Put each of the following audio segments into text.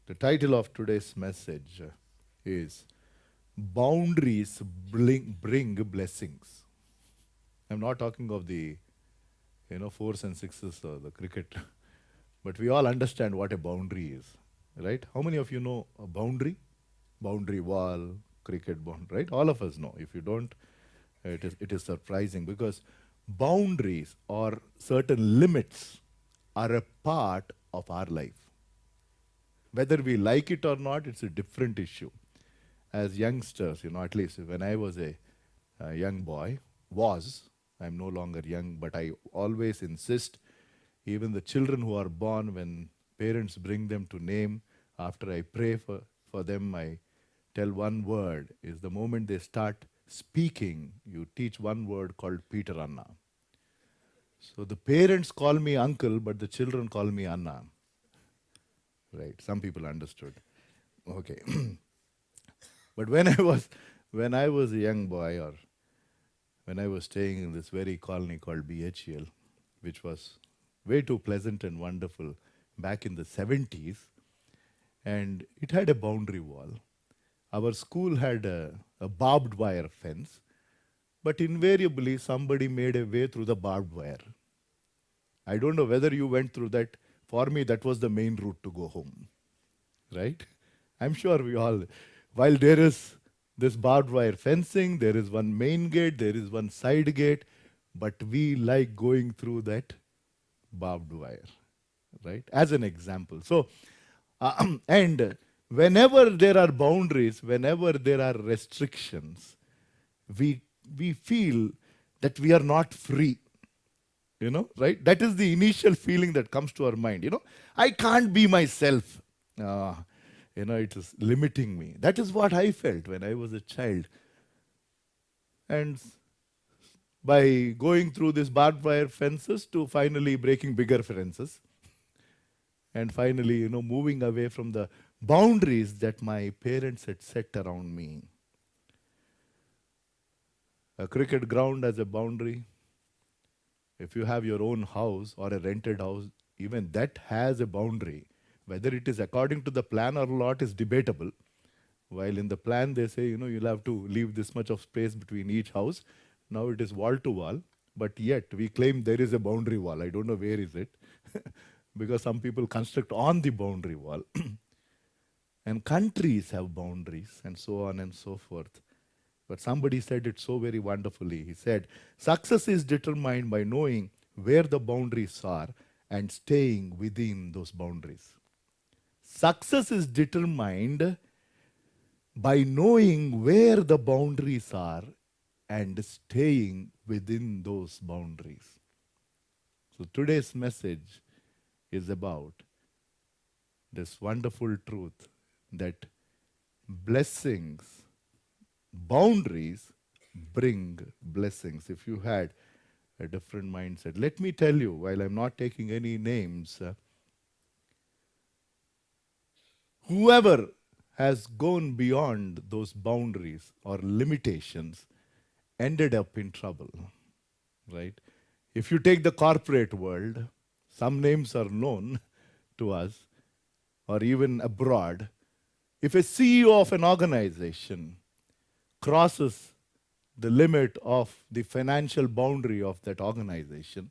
The title of today's message is Boundaries Bring Blessings. I'm not talking of the fours and sixes or the cricket, but we all understand what a boundary is, right? How many of you know a boundary? Boundary wall, cricket boundary, right? All of us know. If you don't, it is surprising because boundaries or certain limits are a part of our life. Whether we like it or not, it's a different issue. As youngsters, at least when I was a young boy, I'm no longer young, but I always insist, even the children who are born, when parents bring them to name, after I pray for them, I tell one word, is the moment they start speaking, you teach one word called Peter Anna. So the parents call me uncle, but the children call me Anna. Right, some people understood. Okay. But when I was a young boy, or when I was staying in this very colony called BHEL, which was way too pleasant and wonderful back in the 70s, and it had a boundary wall. Our school had a barbed wire fence, but invariably somebody made a way through the barbed wire. I don't know whether you went through that. For me, that was the main route to go home, right? I'm sure we all, while there is this barbed wire fencing, there is one main gate, there is one side gate, but we like going through that barbed wire, right? As an example. So, and whenever there are boundaries, whenever there are restrictions, we we feel that we are not free, right? That is the initial feeling that comes to our mind. I can't be myself. Uh, it is limiting me. That is what I felt when I was a child. And by going through these barbed wire fences to finally breaking bigger fences, and finally, moving away from the boundaries that my parents had set around me. A cricket ground as a boundary. If you have your own house or a rented house, even that has a boundary. Whether it is according to the plan or not is debatable. While in the plan they say, you'll have to leave this much of space between each house. Now it is wall to wall, but yet we claim there is a boundary wall. I don't know where is it, because some people construct on the boundary wall. And countries have boundaries and so on and so forth. But somebody said it so very wonderfully. He said, success is determined by knowing where the boundaries are and staying within those boundaries. Success is determined by knowing where the boundaries are and staying within those boundaries. So today's message is about this wonderful truth that boundaries bring blessings. If you had a different mindset, let me tell you, while I'm not taking any names, whoever has gone beyond those boundaries or limitations ended up in trouble, right? If you take the corporate world, some names are known to us or even abroad. If a CEO of an organization crosses the limit of the financial boundary of that organization,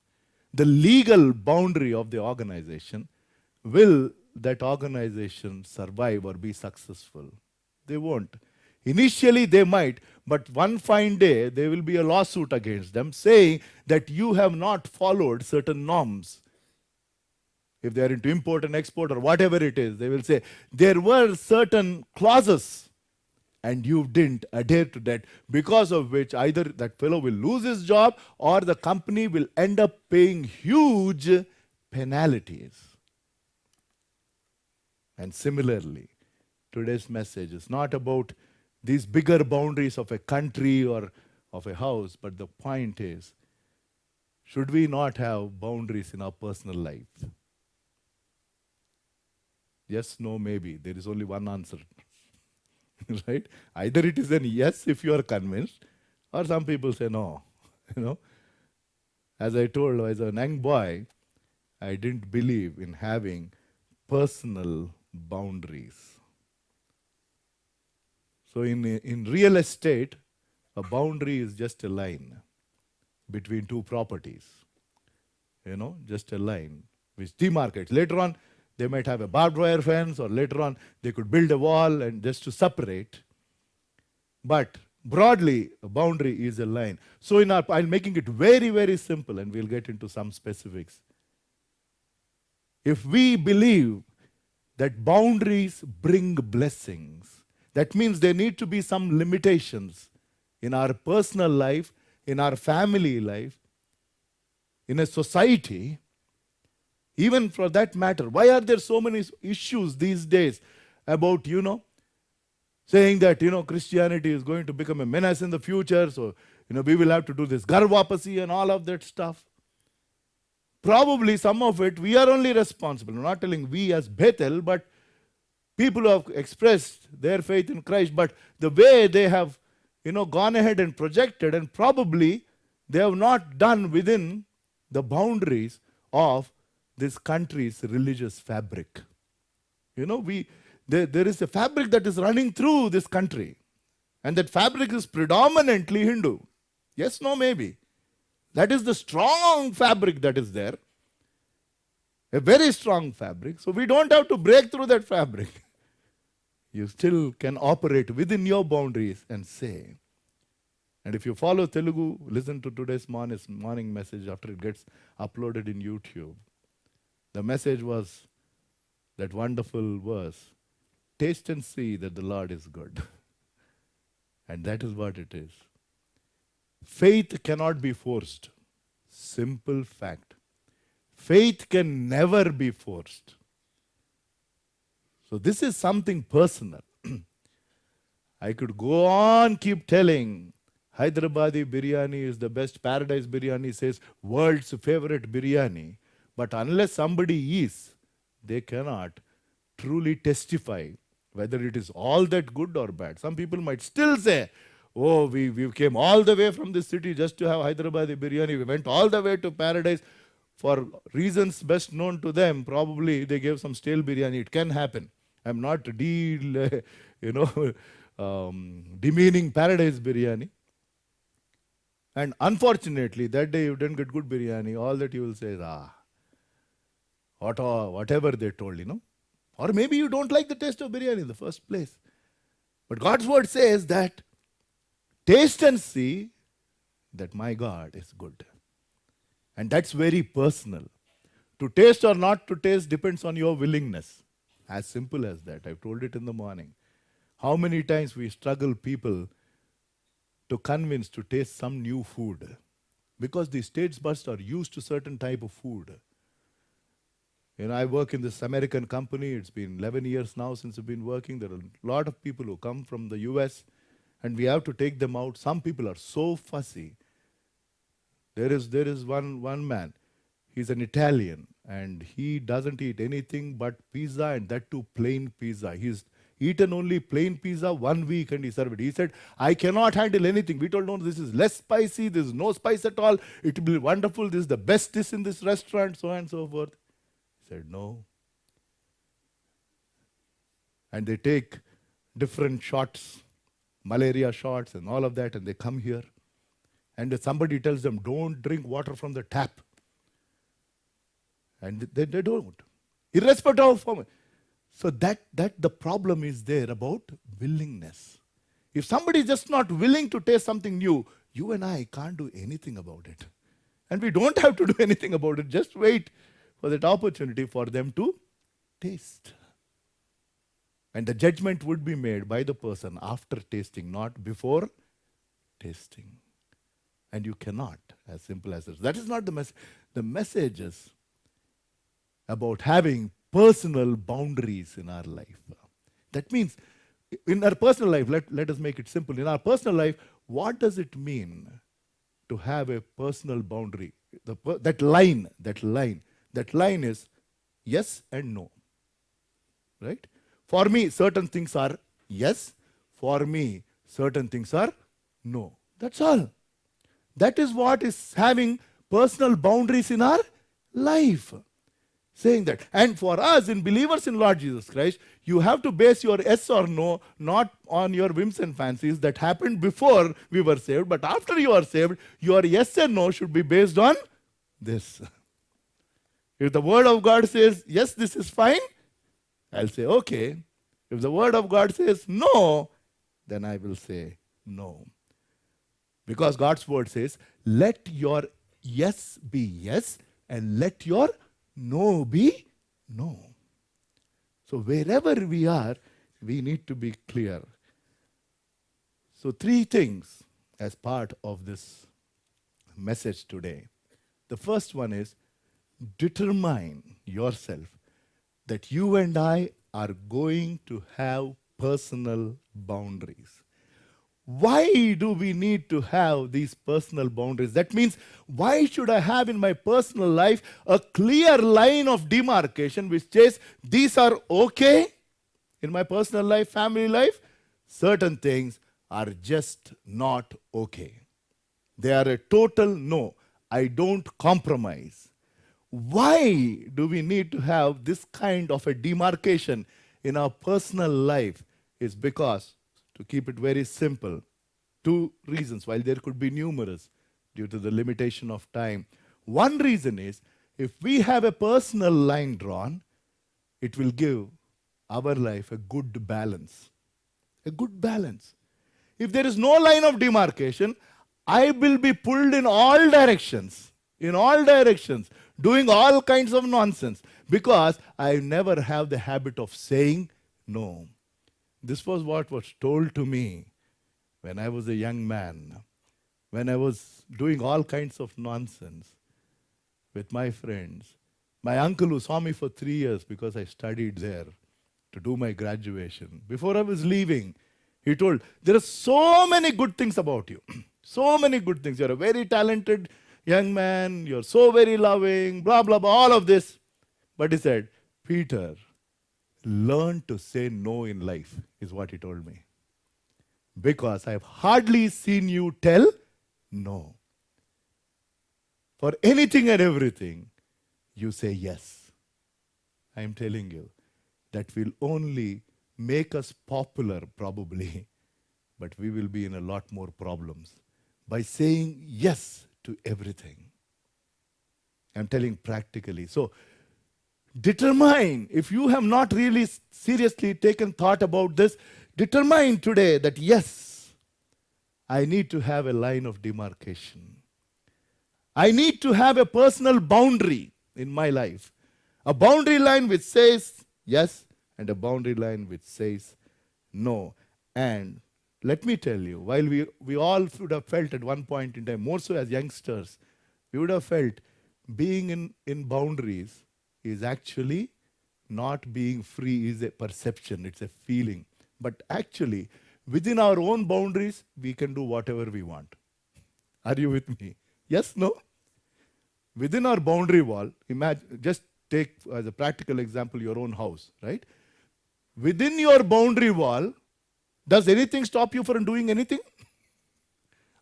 the legal boundary of the organization, will that organization survive or be successful? They won't. Initially, they might, but one fine day, there will be a lawsuit against them saying that you have not followed certain norms. If they are into import and export or whatever it is, they will say there were certain clauses and you didn't adhere to that, because of which either that fellow will lose his job or the company will end up paying huge penalties. And similarly, today's message is not about these bigger boundaries of a country or of a house, but the point is, should we not have boundaries in our personal life? Yes, no, maybe. There is only one answer. Right? Either it is an yes if you are convinced, or some people say no. As I told, as a young boy, I didn't believe in having personal boundaries. So in real estate, a boundary is just a line between two properties. Just a line which demarcates. Later on, they might have a barbed wire fence, or later on, they could build a wall and just to separate. But broadly, a boundary is a line. So I'm making it very, very simple, and we'll get into some specifics. If we believe that boundaries bring blessings, that means there need to be some limitations in our personal life, in our family life, in a society, even for that matter. Why are there so many issues these days about, saying that, Christianity is going to become a menace in the future, so, we will have to do this Garvapasi and all of that stuff. Probably some of it, we are only responsible. I'm not telling we as Bethel, but people who have expressed their faith in Christ, but the way they have, gone ahead and projected, and probably they have not done within the boundaries of this country's religious fabric. There is a fabric that is running through this country, and that fabric is predominantly Hindu. Yes, no, maybe. That is the strong fabric that is there. A very strong fabric. So we don't have to break through that fabric. You still can operate within your boundaries and say. And if you follow Telugu, listen to today's morning message after it gets uploaded in YouTube. The message was that wonderful verse, taste and see that the Lord is good. And that is what it is. Faith cannot be forced. Simple fact. Faith can never be forced. So this is something personal. I could go on, keep telling. Hyderabadi biryani is the best. Paradise biryani says world's favorite biryani. But unless somebody is, they cannot truly testify whether it is all that good or bad. Some people might still say, oh, we came all the way from this city just to have Hyderabadi biryani. We went all the way to Paradise. For reasons best known to them, probably they gave some stale biryani. It can happen. I'm not demeaning Paradise biryani. And unfortunately, that day you didn't get good biryani. All that you will say is, whatever they told, Or maybe you don't like the taste of biryani in the first place. But God's word says that taste and see that my God is good. And that's very personal. To taste or not to taste depends on your willingness. As simple as that. I've told it in the morning. How many times we struggle people to convince to taste some new food. Because these taste buds are used to certain type of food. I work in this American company. It's been 11 years now since I've been working. There are a lot of people who come from the US, and we have to take them out. Some people are so fussy. There is one man. He's an Italian, and he doesn't eat anything but pizza, and that too plain pizza. He's eaten only plain pizza 1 week, and he served it. He said, I cannot handle anything. We told, no, this is less spicy. There is no spice at all. It will be wonderful. This is the best dish in this restaurant, so on and so forth. He said, no. And they take different shots, malaria shots and all of that, and they come here. And somebody tells them, don't drink water from the tap. And they don't. Irrespective of form. So that the problem is there about willingness. If somebody is just not willing to taste something new, you and I can't do anything about it. And we don't have to do anything about it. Just wait for that opportunity for them to taste. And the judgment would be made by the person after tasting, not before tasting. And you cannot, as simple as this. That is not the message. The message is about having personal boundaries in our life. That means, in our personal life, let us make it simple. In our personal life, what does it mean to have a personal boundary? That line is yes and no. Right? For me, certain things are yes. For me, certain things are no. That's all. That is what is having personal boundaries in our life. saying that. And for us, in believers in Lord Jesus Christ, you have to base your yes or no not on your whims and fancies that happened before we were saved, but after you are saved, your yes and no should be based on this. If the Word of God says, yes, this is fine, I'll say, okay. If the Word of God says no, then I will say no. Because God's Word says, let your yes be yes and let your no be no. So wherever we are, we need to be clear. So 3 things as part of this message today. The first one is, determine yourself that you and I are going to have personal boundaries. Why do we need to have these personal boundaries? That means, why should I have in my personal life a clear line of demarcation which says these are okay in my personal life, family life? Certain things are just not okay. They are a total no. I don't compromise. Why do we need to have this kind of a demarcation in our personal life? Is because, to keep it very simple, 2 reasons, while there could be numerous due to the limitation of time. One reason is, if we have a personal line drawn, it will give our life a good balance. A good balance. If there is no line of demarcation, I will be pulled in all directions, doing all kinds of nonsense, because I never have the habit of saying no. This was what was told to me when I was a young man, when I was doing all kinds of nonsense with my friends. My uncle, who saw me for 3 years because I studied there to do my graduation, before I was leaving, he told, there are so many good things about you. So many good things. You're a very talented young man. You're so very loving, blah, blah, blah, all of this. But he said, Peter, learn to say no in life, is what he told me. Because I've hardly seen you tell no. For anything and everything, you say yes. I'm telling you, that will only make us popular probably, but we will be in a lot more problems by saying yes to everything. I'm telling practically. So, determine, if you have not really seriously taken thought about this, determine today that yes, I need to have a line of demarcation. I need to have a personal boundary in my life. A boundary line which says yes and a boundary line which says no. And let me tell you, while we all would have felt at one point in time, more so as youngsters, we would have felt being in boundaries is actually not being free, is a perception, it's a feeling. But actually, within our own boundaries, we can do whatever we want. Are you with me? Yes, no? Within our boundary wall, imagine, just take as a practical example your own house, right? Within your boundary wall, does anything stop you from doing anything?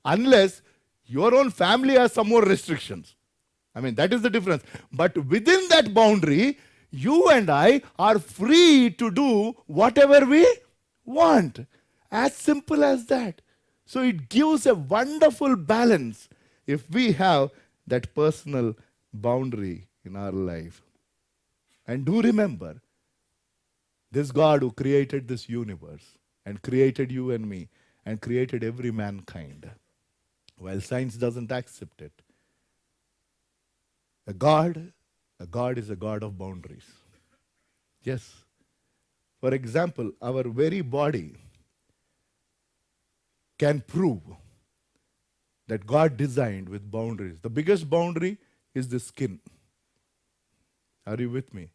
Unless your own family has some more restrictions. I mean, that is the difference. But within that boundary, you and I are free to do whatever we want. As simple as that. So it gives a wonderful balance if we have that personal boundary in our life. And do remember, this God who created this universe and created you and me and created every mankind, while science doesn't accept it, a God is a God of boundaries. Yes. For example, our very body can prove that God designed with boundaries. The biggest boundary is the skin. Are you with me?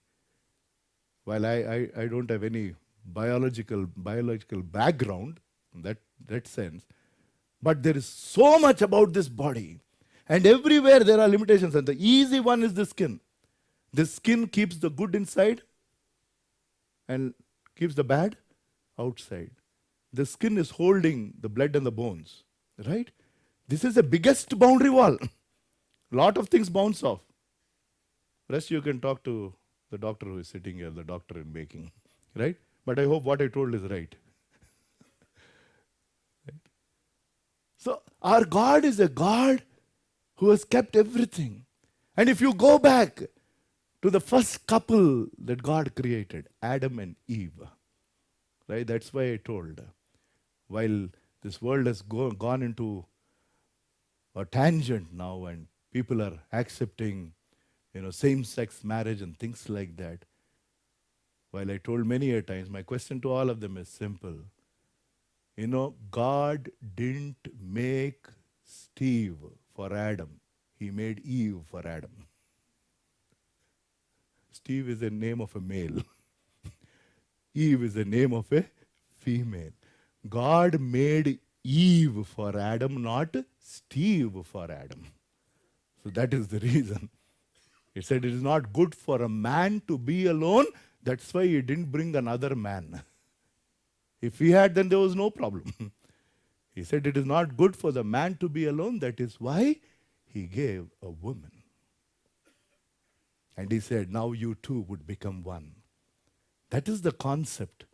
While I don't have any biological background in that sense, but there is so much about this body. And everywhere there are limitations. And the easy one is the skin. The skin keeps the good inside and keeps the bad outside. The skin is holding the blood and the bones, right? This is the biggest boundary wall. Lot of things bounce off. Rest you can talk to The doctor who is sitting here, the doctor in baking, right? But I hope what I told is right. So our God is a God who has kept everything. And if you go back to the first couple that God created, Adam and Eve, right? That's why I told, while this world has gone into a tangent now and people are accepting, same-sex marriage and things like that, while I told many a times, my question to all of them is simple. God didn't make Steve for Adam. He made Eve for Adam. Steve is the name of a male. Eve is the name of a female. God made Eve for Adam, not Steve for Adam. So that is the reason. He said it is not good for a man to be alone. That's why he didn't bring another man. If he had, then there was no problem. He said it is not good for the man to be alone. That is why he gave a woman. And he said, now you two would become one. That is the concept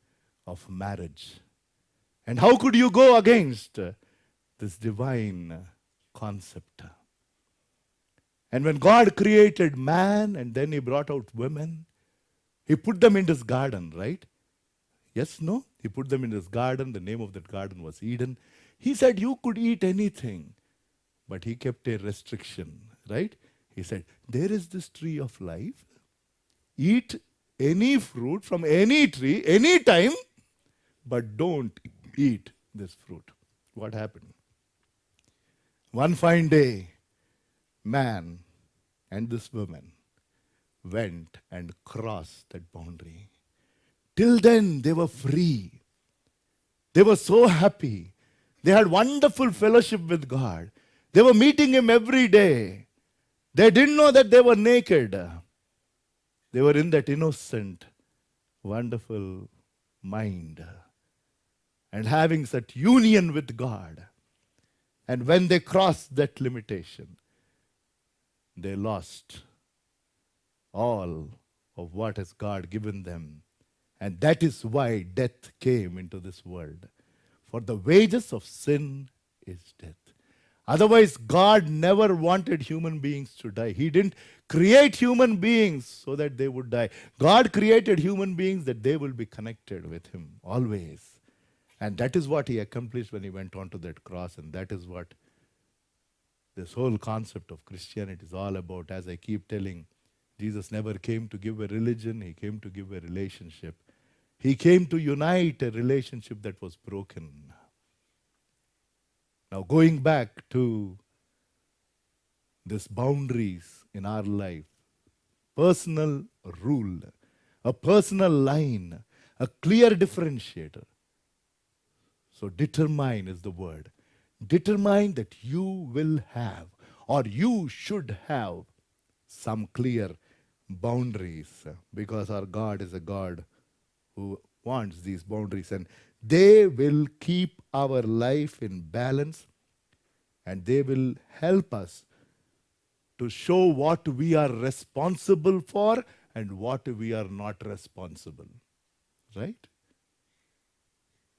of marriage. And how could you go against this divine concept? And when God created man and then he brought out women, he put them in this garden, right? Yes, no? He put them in this garden. The name of that garden was Eden. He said you could eat anything, but he kept a restriction, right? He said, there is this tree of life. Eat any fruit from any tree, any time, but don't eat this fruit. What happened? One fine day, man and this woman went and crossed that boundary. Till then, they were free. They were so happy. They had wonderful fellowship with God. They were meeting Him every day. They didn't know that they were naked. They were in that innocent, wonderful mind and having such union with God. And when they crossed that limitation, they lost all of what has God given them. And that is why death came into this world. For the wages of sin is death. Otherwise, God never wanted human beings to die. He didn't create human beings so that they would die. God created human beings that they will be connected with Him always. And that is what He accomplished when He went on to that cross. And that is what this whole concept of Christianity is all about. As I keep telling, Jesus never came to give a religion. He came to give a relationship. He came to unite a relationship that was broken. Now, going back to these boundaries in our life, personal rule, a personal line, a clear differentiator. So, determine is the word. Determine that you will have or you should have some clear boundaries, because our God is a God who wants these boundaries, and they will keep our life in balance and they will help us to show what we are responsible for and what we are not responsible. Right?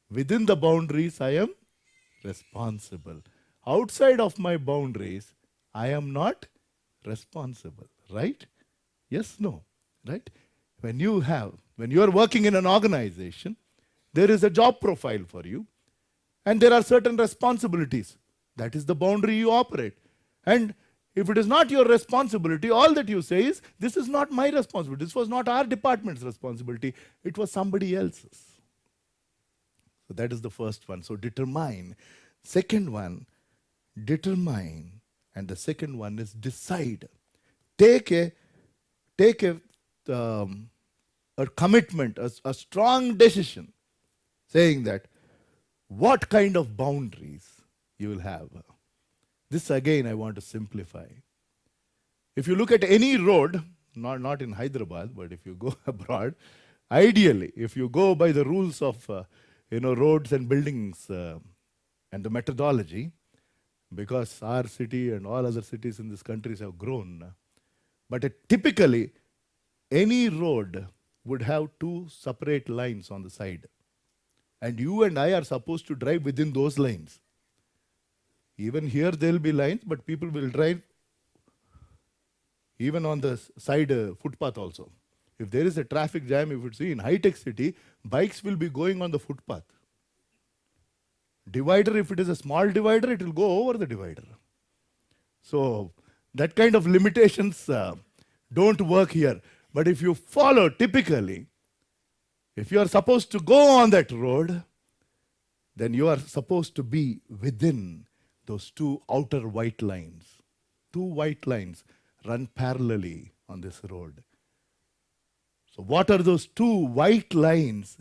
Within the boundaries, I am responsible. Outside of my boundaries, I am not responsible. Right? Yes, no. Right? When you are working in an organization, there is a job profile for you and there are certain responsibilities. That is the boundary you operate. And if it is not your responsibility, all that you say is, this is not my responsibility. This was not our department's responsibility. It was somebody else's. So that is the first one. So determine. Second one, determine. And the second one is decide. Take a commitment, a strong decision, saying that what kind of boundaries you will have. This again I want to simplify. If you look at any road, not in Hyderabad, but if you go abroad, ideally, if you go by the rules of roads and buildings and the methodology, because our city and all other cities in this country have grown, but typically Any road would have two separate lines on the side. And you and I are supposed to drive within those lines. Even here there will be lines, but people will drive even on the side footpath also. If there is a traffic jam, if you see in high-tech city, bikes will be going on the footpath. Divider, if it is a small divider, it will go over the divider. So that kind of limitations don't work here. But if you follow typically, if you are supposed to go on that road, then you are supposed to be within those two outer white lines. Two white lines run parallelly on this road. So what are those two white lines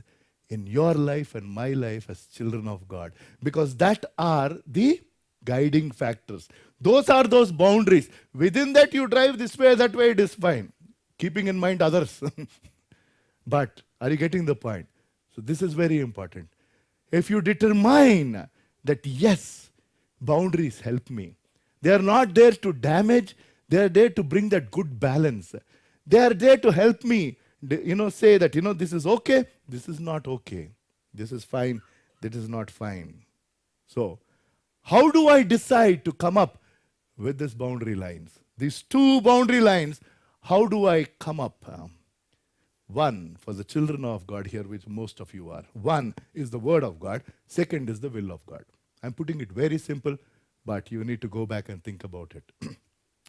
in your life and my life as children of God? Because that are the guiding factors. Those are those boundaries. Within that you drive this way, that way, it is fine. Keeping in mind others. But are you getting the point? So this is very important. If you determine that yes, boundaries help me. They are not there to damage. They are there to bring that good balance. They are there to help me, say that, this is okay, this is not okay. This is fine, that is not fine. So, how do I decide to come up with these boundary lines? These two boundary lines, how do I come up? One, for the children of God here, which most of you are. One is the word of God. Second is the will of God. I'm putting it very simple, but you need to go back and think about it.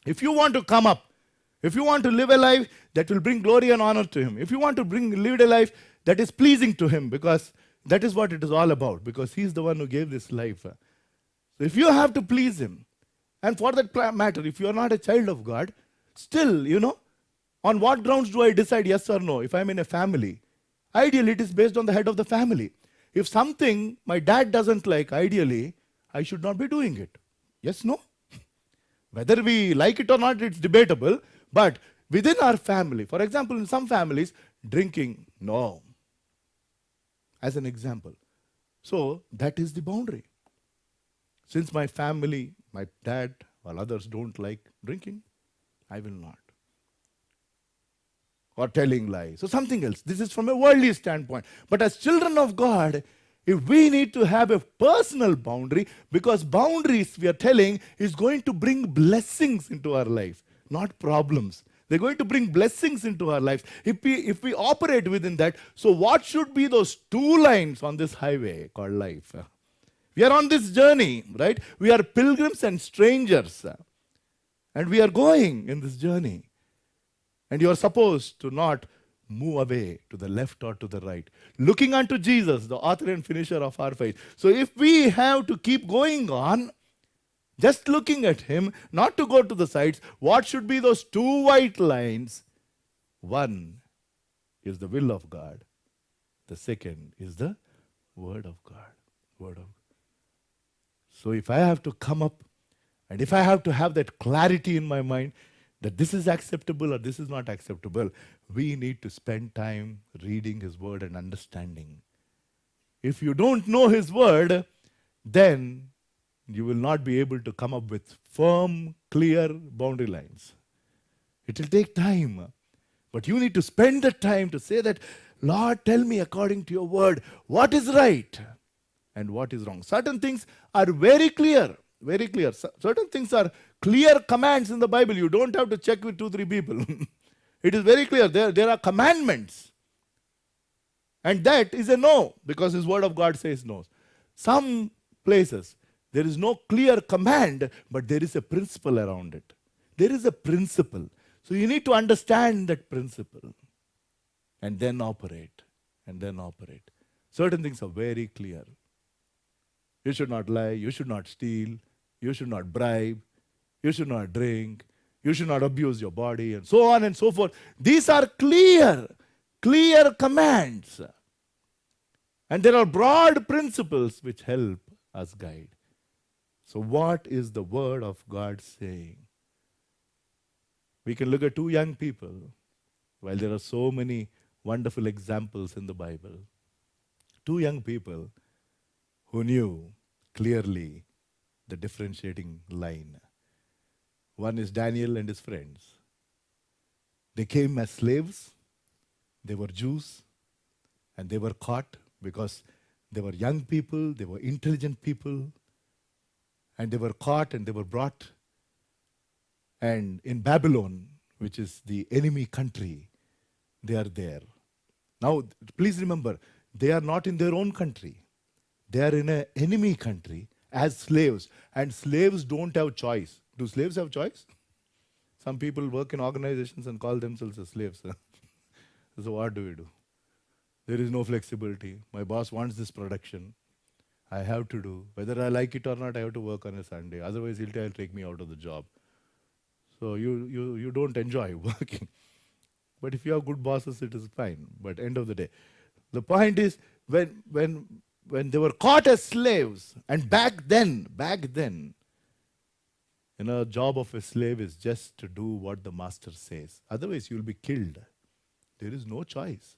If you want to come up, if you want to live a life that will bring glory and honor to Him, if you want to live a life that is pleasing to Him, because that is what it is all about, because He is the one who gave this life. So if you have to please Him, and for that matter, if you are not a child of God, still, on what grounds do I decide yes or no? If I'm in a family, ideally it is based on the head of the family. If something my dad doesn't like, ideally, I should not be doing it. Yes, no? Whether we like it or not, it's debatable. But within our family, for example, in some families, drinking, no. As an example. So that is the boundary. Since my family, my dad, or others don't like drinking, I will not. Or telling lies, or something else. This is from a worldly standpoint. But as children of God, if we need to have a personal boundary, because boundaries, we are telling, is going to bring blessings into our life, not problems. They're going to bring blessings into our lives. If we operate within that, so what should be those two lines on this highway called life? We are on this journey, right? We are pilgrims and strangers. And we are going in this journey. And you are supposed to not move away to the left or to the right. Looking unto Jesus, the author and finisher of our faith. So if we have to keep going on, just looking at Him, not to go to the sides, what should be those two white lines? One is the will of God. The second is the Word of God. Word of God. So if I have to come up, and if I have to have that clarity in my mind, that this is acceptable or this is not acceptable, we need to spend time reading His Word and understanding. If you don't know His Word, then you will not be able to come up with firm, clear boundary lines. It will take time. But you need to spend the time to say that, Lord, tell me according to your Word, what is right and what is wrong. Certain things are very clear. Very clear. Certain things are clear commands in the Bible. You don't have to check with 2-3 people. It is very clear. There are commandments. And that is a no, because His Word of God says no. Some places, there is no clear command, but there is a principle around it. There is a principle. So you need to understand that principle. And then operate. And then operate. Certain things are very clear. You should not lie, you should not steal, you should not bribe, you should not drink, you should not abuse your body, and so on and so forth. These are clear commands. And there are broad principles which help us guide. So what is the Word of God saying? We can look at 2 young people, while there are so many wonderful examples in the Bible. 2 young people who knew clearly the differentiating line. One is Daniel and his friends. They came as slaves. They were Jews. And they were caught because they were young people, they were intelligent people. And they were caught and they were brought. And in Babylon, which is the enemy country, they are there. Now, please remember, they are not in their own country. They are in an enemy country as slaves. And slaves don't have choice. Do slaves have choice? Some people work in organizations and call themselves as slaves. So what do we do? There is no flexibility. My boss wants this production. I have to do. Whether I like it or not, I have to work on a Sunday. Otherwise, he'll take me out of the job. So you don't enjoy working. But if you have good bosses, it is fine. But end of the day, the point is when they were caught as slaves, and back then, job of a slave is just to do what the master says. Otherwise, you'll be killed. There is no choice.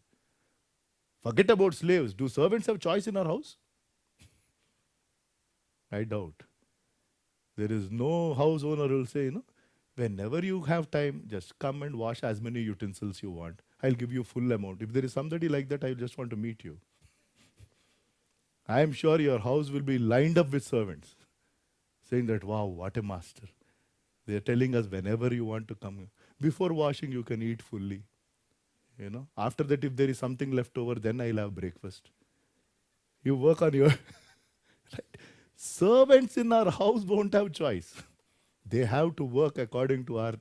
Forget about slaves. Do servants have choice in our house? I doubt. There is no house owner who will say, whenever you have time, just come and wash as many utensils you want. I'll give you full amount. If there is somebody like that, I just want to meet you. I am sure your house will be lined up with servants, saying that, wow, what a master. They are telling us whenever you want to come. Before washing, you can eat fully. After that, if there is something left over, then I'll have breakfast. You work on your... Right? Servants in our house won't have choice. They have to work according to our...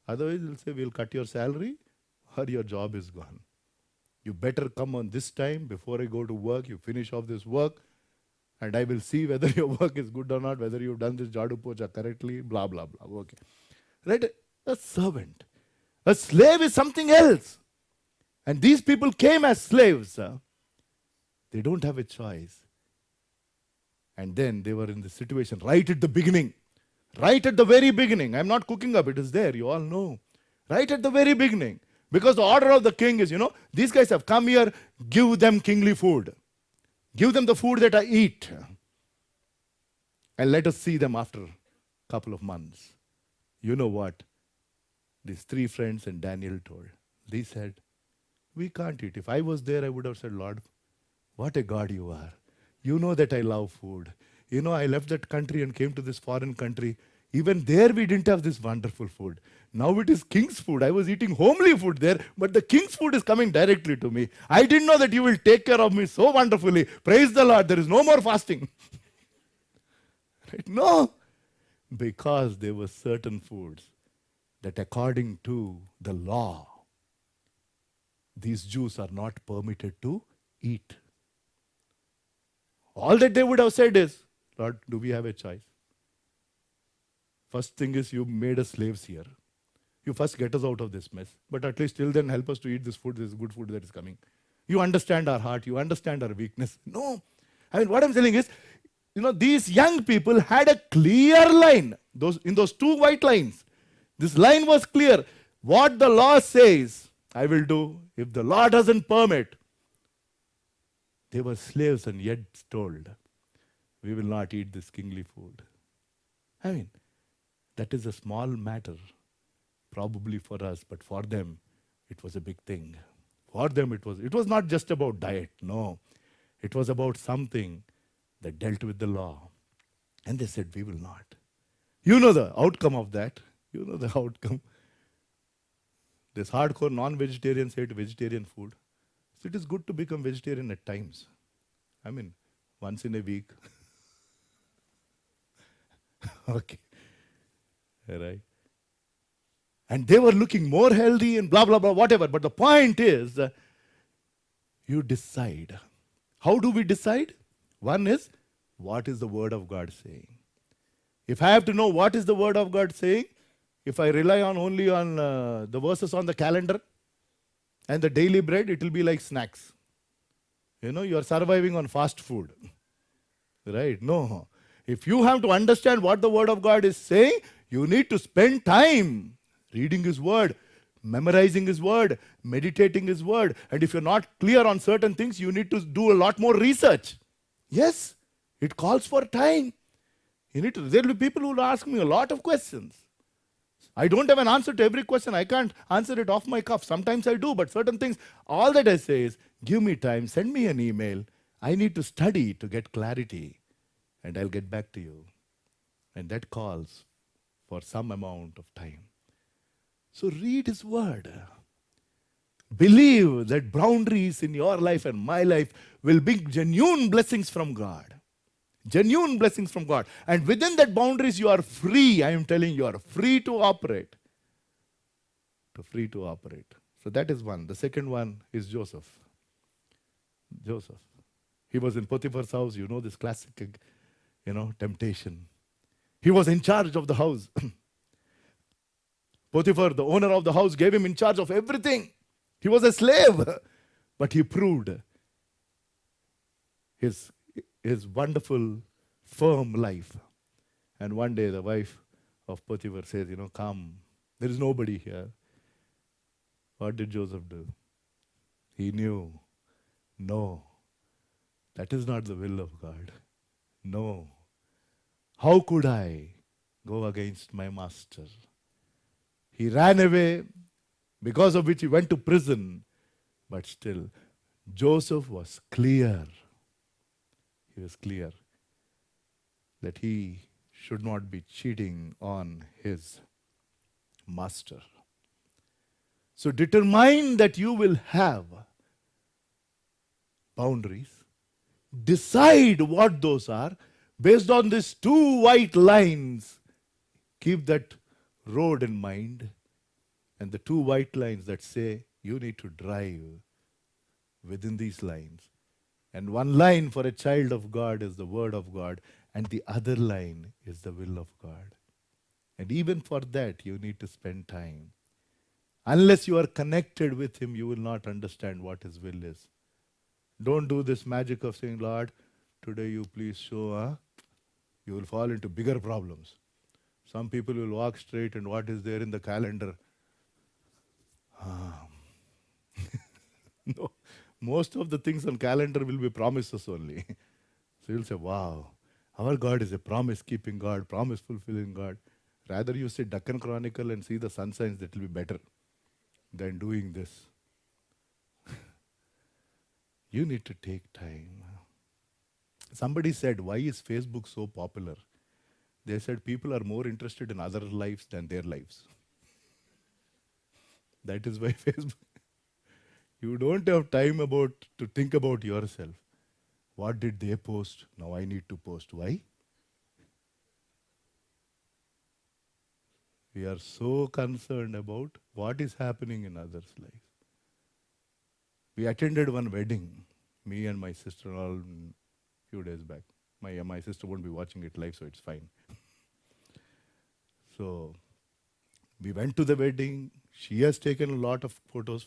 Otherwise, they'll say, we'll cut your salary or your job is gone. You better come on this time before I go to work. You finish off this work and I will see whether your work is good or not, whether you've done this jadu pocha correctly, blah, blah, blah. Okay. Right? A servant. A slave is something else. And these people came as slaves. They don't have a choice. And then they were in the situation right at the beginning. Right at the very beginning. I'm not cooking up. It is there. You all know. Right at the very beginning. Because the order of the king is, these guys have come here, give them kingly food. Give them the food that I eat. And let us see them after a couple of months. You know what? These three friends and Daniel told. They said, we can't eat. If I was there, I would have said, Lord, what a God you are. You know that I love food. I left that country and came to this foreign country. Even there we didn't have this wonderful food. Now it is king's food. I was eating homely food there, but the king's food is coming directly to me. I didn't know that you will take care of me so wonderfully. Praise the Lord. There is no more fasting. Right? No. Because there were certain foods that according to the law, these Jews are not permitted to eat. All that they would have said is, Lord, do we have a choice? First thing is, you made us slaves here. You first get us out of this mess. But at least till then help us to eat this food, this good food that is coming. You understand our heart. You understand our weakness. No. What I'm saying is, these young people had a clear line. In those two white lines. This line was clear. What the law says, I will do. If the law doesn't permit. They were slaves and yet told, we will not eat this kingly food. That is a small matter, probably for us, but for them, it was a big thing. For them, it was not just about diet, no. It was about something that dealt with the law. And they said, we will not. You know the outcome of that. You know the outcome. This hardcore non-vegetarians hate vegetarian food. So it is good to become vegetarian at times. Once in a week. Okay. Right. And they were looking more healthy and blah, blah, blah, whatever. But the point is, you decide. How do we decide? One is, what is the Word of God saying? If I have to know what is the Word of God saying, if I rely only on the verses on the calendar and the daily bread, it will be like snacks. You are surviving on fast food. Right? No. If you have to understand what the Word of God is saying, you need to spend time reading His Word, memorizing His Word, meditating His Word. And if you're not clear on certain things, you need to do a lot more research. Yes, it calls for time. There will be people who will ask me a lot of questions. I don't have an answer to every question. I can't answer it off my cuff. Sometimes I do, but certain things, all that I say is, give me time, send me an email. I need to study to get clarity, and I'll get back to you. And that calls for some amount of time. So read His Word. Believe that boundaries in your life and my life will bring genuine blessings from God. Genuine blessings from God. And within that boundaries, you are free. I am telling you, you are free to operate. Free to operate. So that is one. The second one is Joseph. Joseph. He was in Potiphar's house. You know this classic, temptation. He was in charge of the house. Potiphar, the owner of the house, gave him in charge of everything. He was a slave. But he proved his wonderful, firm life. And one day the wife of Potiphar says, come. There is nobody here. What did Joseph do? He knew, no, that is not the will of God. No. How could I go against my master? He ran away, because of which he went to prison. But still, Joseph was clear. He was clear that he should not be cheating on his master. So determine that you will have boundaries. Decide what those are. Based on these two white lines, keep that road in mind. And the two white lines that say you need to drive within these lines. And one line for a child of God is the Word of God, and the other line is the will of God. And even for that, you need to spend time. Unless you are connected with Him, you will not understand what His will is. Don't do this magic of saying, Lord, today you please show, you will fall into bigger problems. Some people will walk straight and what is there in the calendar? No, most of the things on calendar will be promises only. So you'll say, wow, our God is a promise-keeping God, promise-fulfilling God. Rather you say Deccan Chronicle and see the sun signs, that will be better than doing this. You need to take time. Somebody said, why is Facebook so popular? They said people are more interested in other lives than their lives. That is why Facebook. You don't have time to think about yourself. What did they post? Now I need to post. Why? We are so concerned about what is happening in others' lives. We attended one wedding, me and my sister-in-law, a few days back. My sister won't be watching it live, so it's fine. So we went to the wedding. She has taken a lot of photos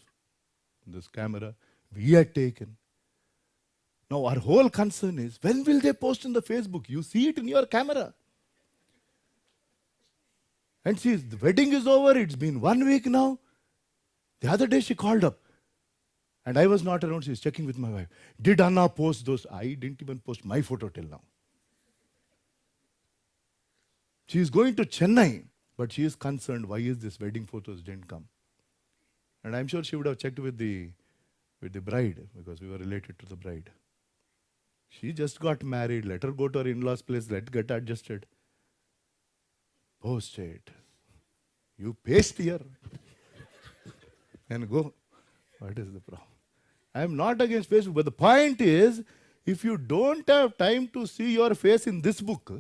in this camera. We had taken. Now our whole concern is, when will they post in the Facebook? You see it in your camera. And see, the wedding is over. It's been 1 week now. The other day she called up. And I was not around. She's checking with my wife. Did Anna post those? I didn't even post my photo till now. She is going to Chennai. But she is concerned, why is this wedding photos didn't come? And I'm sure she would have checked with the bride, because we were related to the bride. She just got married. Let her go to her in-laws' place. Let get adjusted. Post it. You paste here. And go. What is the problem? I am not against Facebook. But the point is, if you don't have time to see your face in this book,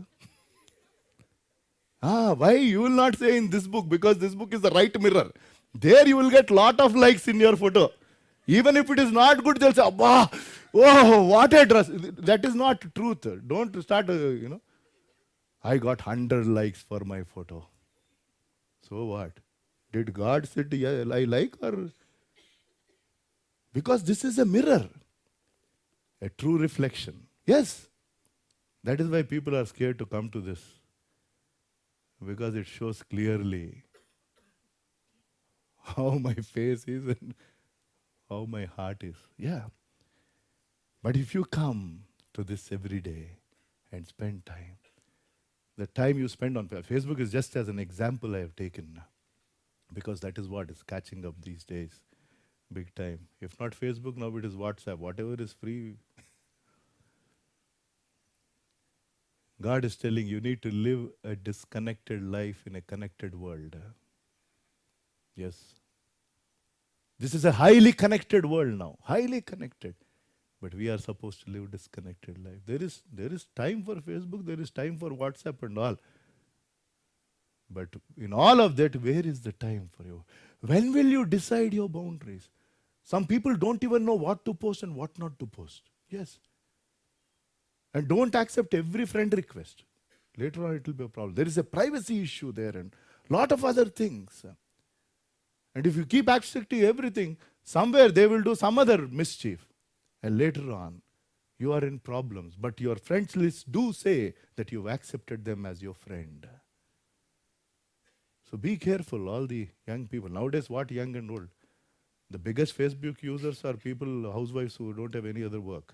why you will not say in this book? Because this book is the right mirror. There you will get lot of likes in your photo. Even if it is not good, they'll say, wow, oh, what a dress. That is not truth. Don't start, I got 100 likes for my photo. So what? Did God say, yeah, I like, or? Because this is a mirror. A true reflection. Yes. That is why people are scared to come to this. Because it shows clearly how my face is and how my heart is. Yeah. But if you come to this every day and spend time, the time you spend on Facebook is just as an example I have taken. because that is what is catching up these days, big time. If not Facebook, now it is WhatsApp. Whatever is free, God is telling you need to live a disconnected life in a connected world. Yes. This is a highly connected world now, highly connected. But we are supposed to live disconnected life. There is time for Facebook, there is time for WhatsApp and all. But in all of that, where is the time for you? When will you decide your boundaries? Some people don't even know what to post and what not to post. Yes. And don't accept every friend request. Later on, it will be a problem. There is a privacy issue there and lot of other things. And if you keep accepting everything, somewhere they will do some other mischief. And later on, you are in problems. But your friends list do say that you've accepted them as your friend. So be careful, all the young people. Nowadays, what young and old? The biggest Facebook users are people, housewives who don't have any other work.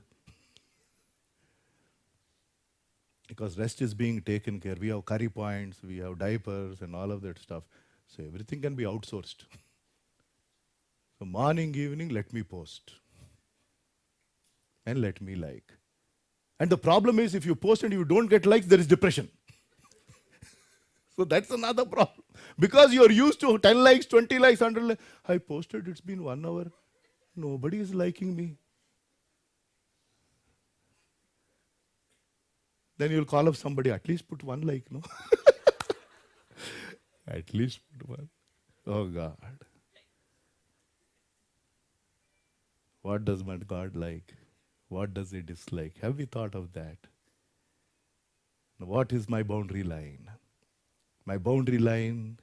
Because rest is being taken care. We have curry points, we have diapers and all of that stuff. So everything can be outsourced. So morning, evening, let me post. And let me like. And the problem is if you post and you don't get likes, there is depression. So that's another problem. Because you're used to 10 likes, 20 likes, 100 likes. I posted, it's been 1 hour. Nobody is liking me. Then you'll call up somebody, at least put 1 like, no? At least put 1. Oh God. What does my God like? What does he dislike? Have we thought of that? What is my boundary line? My boundary line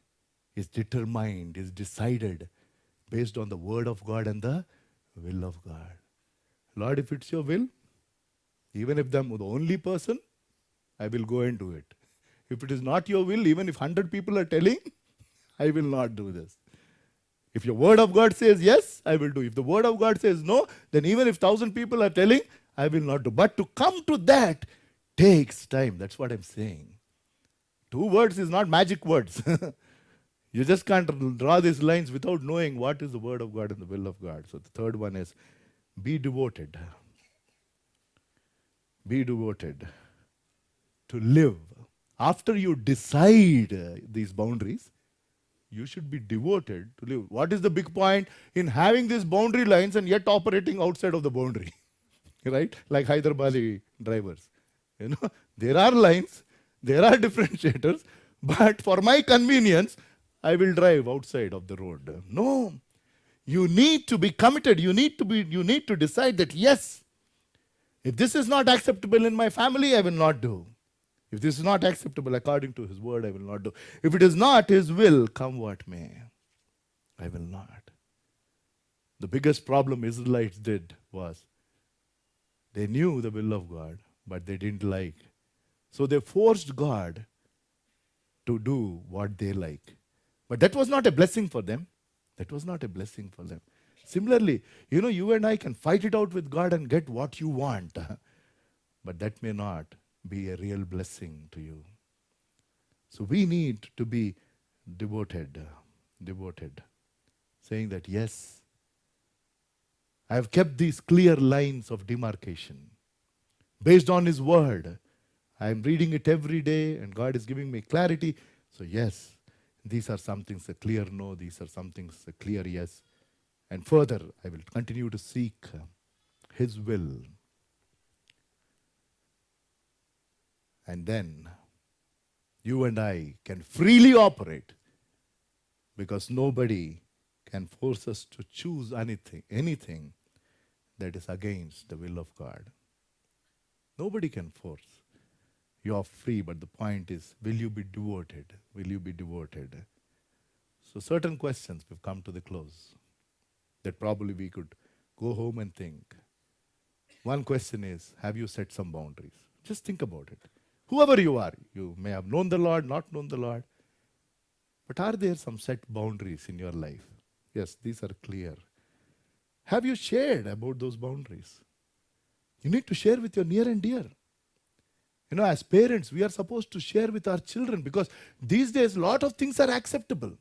is determined, is decided based on the word of God and the will of God. Lord, if it's your will, even if I'm the only person, I will go and do it. If it is not your will, even if 100 people are telling, I will not do this. If your word of God says yes, I will do. If the word of God says no, then even if 1,000 people are telling, I will not do. But to come to that takes time. That's what I'm saying. 2 words is not magic words. You just can't draw these lines without knowing what is the word of God and the will of God. So the third one is be devoted. Be devoted to live. After you decide these boundaries, you should be devoted to live. What is the big point in having these boundary lines and yet operating outside of the boundary? Right? Like Hyderabadi drivers. There are lines, there are differentiators, but for my convenience, I will drive outside of the road. No. You need to be committed. You need to decide that yes, if this is not acceptable in my family, I will not do. If this is not acceptable according to his word, I will not do. If it is not his will, come what may, I will not. The biggest problem Israelites did was they knew the will of God, but they didn't like. So they forced God to do what they like. But that was not a blessing for them. That was not a blessing for them. Similarly, you and I can fight it out with God and get what you want. But that may not be a real blessing to you. So we need to be devoted. Saying that yes, I have kept these clear lines of demarcation. Based on his word, I am reading it every day and God is giving me clarity. So yes, these are some things a clear no, these are some things a clear yes. And further, I will continue to seek his will. And then you and I can freely operate because nobody can force us to choose anything that is against the will of God. Nobody can force. You are free, but the point is, will you be devoted? Will you be devoted? So certain questions, we've come to the close, that probably we could go home and think. One question is, have you set some boundaries? Just think about it. Whoever you are, you may have known the Lord, not known the Lord, but are there some set boundaries in your life? Yes, these are clear. Have you shared about those boundaries? You need to share with your near and dear. As parents, we are supposed to share with our children because these days, a lot of things are acceptable.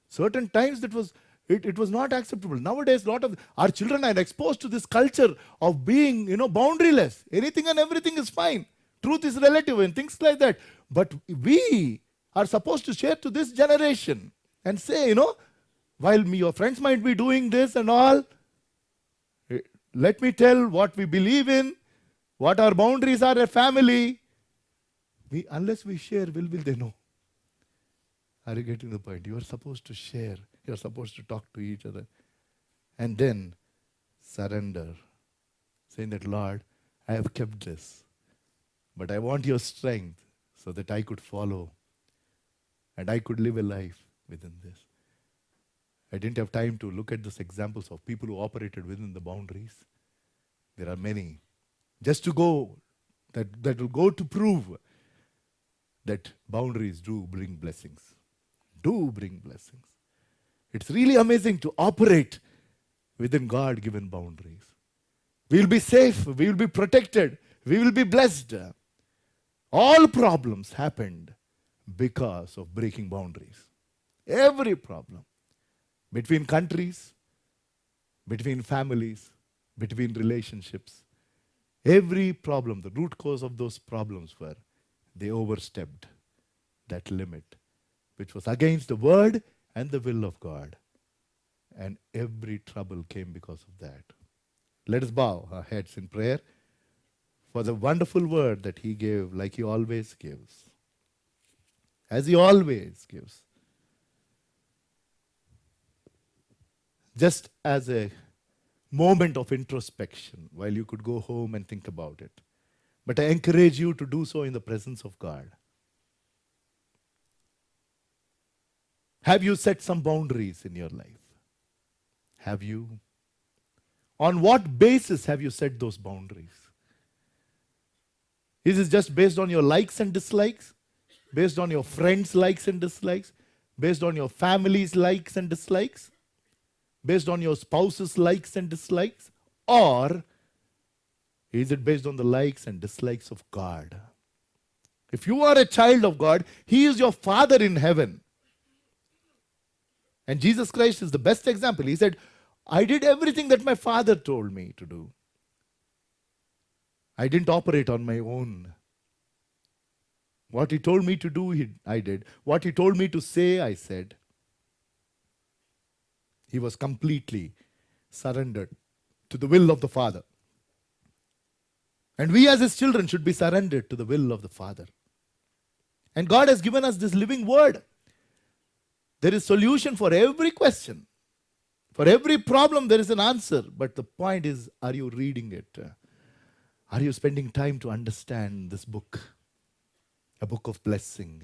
Certain times it was not acceptable. Nowadays, a lot of our children are exposed to this culture of being, boundaryless. Anything and everything is fine. Truth is relative and things like that. But we are supposed to share to this generation and say, while your friends might be doing this and all, let me tell what we believe in, what our boundaries are as family. Unless we share, will they know? Are you getting the point? You are supposed to share. You are supposed to talk to each other. And then surrender. Saying that, Lord, I have kept this. But I want your strength so that I could follow. And I could live a life within this. I didn't have time to look at these examples of people who operated within the boundaries. There are many. Just to go, that will go to prove that boundaries do bring blessings. Do bring blessings. It's really amazing to operate within God-given boundaries. We will be safe. We will be protected. We will be blessed. All problems happened because of breaking boundaries. Every problem. Between countries, between families, between relationships. Every problem, the root cause of those problems were they overstepped that limit, which was against the word and the will of God. And every trouble came because of that. Let us bow our heads in prayer for the wonderful word that he gave, like he always gives. As he always gives. Just as a moment of introspection while you could go home and think about it. But I encourage you to do so in the presence of God. Have you set some boundaries in your life? Have you? On what basis have you set those boundaries? Is it just based on your likes and dislikes? Based on your friends' likes and dislikes? Based on your family's likes and dislikes? Based on your spouse's likes and dislikes? Or is it based on the likes and dislikes of God? If you are a child of God, he is your Father in heaven. And Jesus Christ is the best example. He said, I did everything that my Father told me to do. I didn't operate on my own. What he told me to do, I did. What he told me to say, I said. He was completely surrendered to the will of the Father. And we as his children should be surrendered to the will of the Father. And God has given us this living word. There is solution for every question. For every problem there is an answer. But the point is, are you reading it? Are you spending time to understand this book? A book of blessing.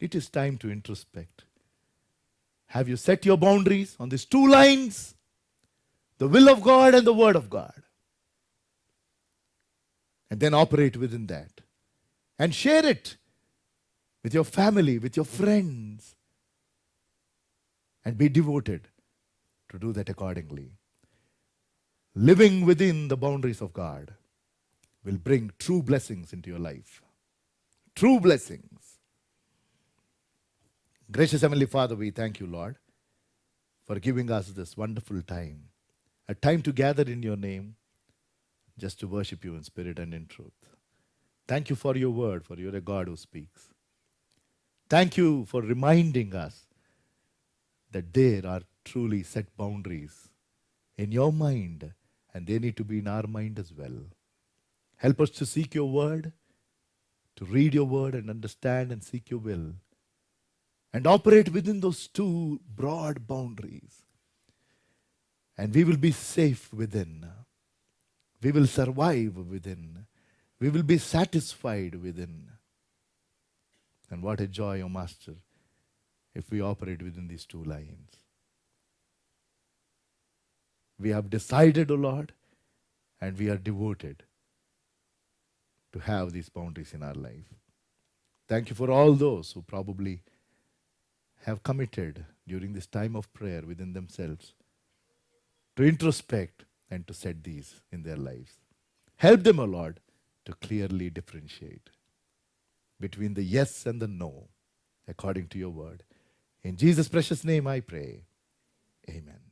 It is time to introspect. Have you set your boundaries on these two lines? The will of God and the word of God. And then operate within that. And share it with your family, with your friends. And be devoted to do that accordingly. Living within the boundaries of God will bring true blessings into your life. True blessings. Gracious Heavenly Father, we thank you, Lord, for giving us this wonderful time. A time to gather in your name, just to worship you in spirit and in truth. Thank you for your word, for you're a God who speaks. Thank you for reminding us that there are truly set boundaries in your mind, and they need to be in our mind as well. Help us to seek your word, to read your word and understand and seek your will, and operate within those two broad boundaries. And we will be safe within. We will survive within. We will be satisfied within. And what a joy, O Master, if we operate within these two lines. We have decided, O Lord, and we are devoted to have these boundaries in our life. Thank you for all those who probably have committed during this time of prayer within themselves to introspect and to set these in their lives. Help them, O Lord, to clearly differentiate between the yes and the no, according to your word. In Jesus' precious name I pray. Amen.